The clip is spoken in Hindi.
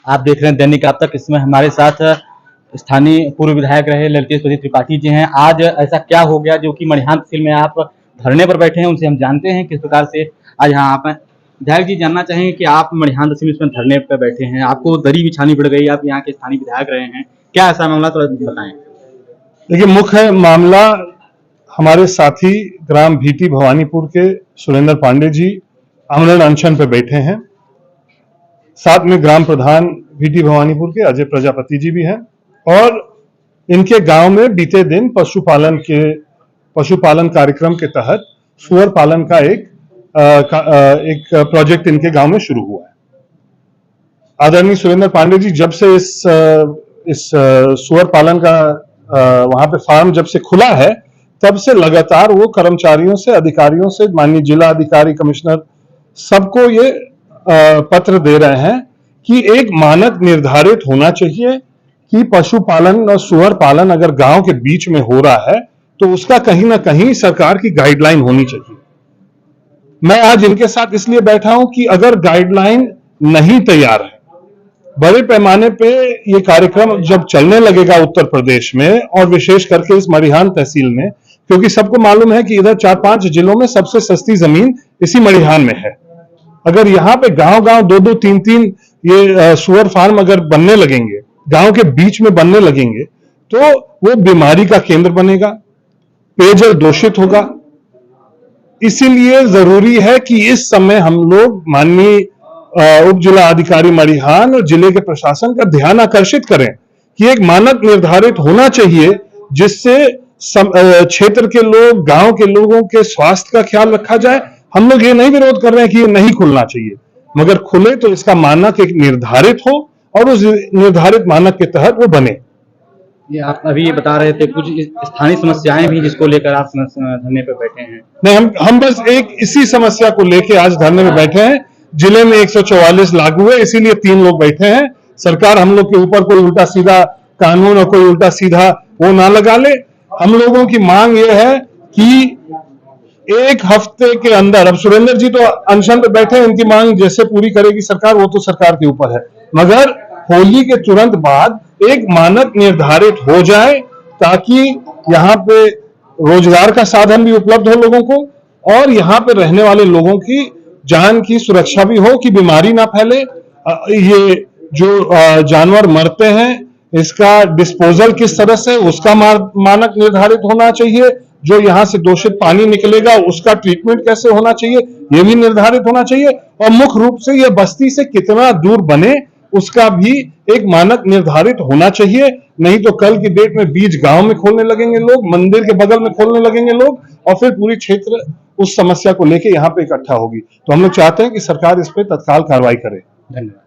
आप देख रहे हैं दैनिक आप तक। इसमें हमारे साथ स्थानीय पूर्व विधायक रहे ललितेश्वरी त्रिपाठी जी हैं। आज ऐसा क्या हो गया जो कि मड़िहान तहसील में आप धरने पर बैठे हैं, उनसे हम जानते हैं किस प्रकार से आज यहाँ आप हैं। विधायक जी, जानना चाहेंगे कि आप मड़िहान तहसील में धरने पर बैठे हैं, आपको दरी बिछानी पड़ गई, आप यहाँ के स्थानीय विधायक रहे हैं, क्या ऐसा मामला थोड़ा बताएं। देखिए, मुख्य मामला हमारे साथी ग्राम भीटी भवानीपुर के सुरेंद्र पांडे जी आमरण अनशन पर बैठे हैं। साथ में ग्राम प्रधान भीटी भवानीपुर के अजय प्रजापति जी भी हैं और इनके गांव में बीते दिन पशुपालन कार्यक्रम के तहत सुअर पालन का एक प्रोजेक्ट इनके गांव में शुरू हुआ है। आदरणीय सुरेंद्र पांडे जी जब से इस सुअर पालन का वहां पे फार्म जब से खुला है, तब से लगातार वो कर्मचारियों से, अधिकारियों से, माननीय जिला अधिकारी, कमिश्नर सबको ये पत्र दे रहे हैं कि एक मानक निर्धारित होना चाहिए कि पशुपालन और सुअर पालन अगर गांव के बीच में हो रहा है तो उसका कहीं ना कहीं सरकार की गाइडलाइन होनी चाहिए। मैं आज इनके साथ इसलिए बैठा हूं कि अगर गाइडलाइन नहीं तैयार है, बड़े पैमाने पे ये कार्यक्रम जब चलने लगेगा उत्तर प्रदेश में और विशेष करके इस मड़िहान तहसील में, क्योंकि सबको मालूम है कि इधर 4-5 जिलों में सबसे सस्ती जमीन इसी मड़िहान में है। अगर यहाँ पे गांव-गांव 2-2, 3-3 ये सुअर फार्म अगर बनने लगेंगे, गांव के बीच में बनने लगेंगे, तो वो बीमारी का केंद्र बनेगा, पेयजल दूषित होगा। इसीलिए जरूरी है कि इस समय हम लोग माननीय उप जिला अधिकारी मड़िहान और जिले के प्रशासन का ध्यान आकर्षित करें कि एक मानक निर्धारित होना चाहिए जिससे क्षेत्र के लोग, गांव के लोगों के स्वास्थ्य का ख्याल रखा जाए। हम लोग ये नहीं विरोध कर रहे हैं कि ये नहीं खुलना चाहिए, मगर खुले तो इसका मानक एक निर्धारित हो और उस निर्धारित मानक के तहत वो बने। ये आप अभी बता रहे थे कुछ स्थानीय समस्याएं भी जिसको लेकर आप धरने पर बैठे हैं। नहीं, हम बस एक इसी समस्या को लेकर आज धरने में बैठे हैं। जिले में 144 लागू है, इसीलिए 3 लोग बैठे हैं। सरकार हम लोग के ऊपर कोई उल्टा सीधा कानून और कोई उल्टा सीधा वो ना लगा ले। हम लोगों की मांग ये है कि 1 हफ्ते के अंदर, अब सुरेंद्र जी तो अनशन पे बैठे हैं, इनकी मांग जैसे पूरी करेगी सरकार वो तो सरकार के ऊपर है, मगर होली के तुरंत बाद एक मानक निर्धारित हो जाए ताकि यहाँ पे रोजगार का साधन भी उपलब्ध हो लोगों को और यहाँ पे रहने वाले लोगों की जान की सुरक्षा भी हो कि बीमारी ना फैले। ये जो जानवर मरते हैं इसका डिस्पोजल किस तरह से, उसका मानक निर्धारित होना चाहिए। जो यहाँ से दूषित पानी निकलेगा उसका ट्रीटमेंट कैसे होना चाहिए ये भी निर्धारित होना चाहिए और मुख्य रूप से ये बस्ती से कितना दूर बने उसका भी एक मानक निर्धारित होना चाहिए। नहीं तो कल की डेट में बीच गांव में खोलने लगेंगे लोग, मंदिर के बगल में खोलने लगेंगे लोग और फिर पूरी क्षेत्र उस समस्या को लेकर यहाँ पे इकट्ठा होगी। तो हम लोग चाहते हैं कि सरकार इस पे तत्काल कार्रवाई करे। धन्यवाद।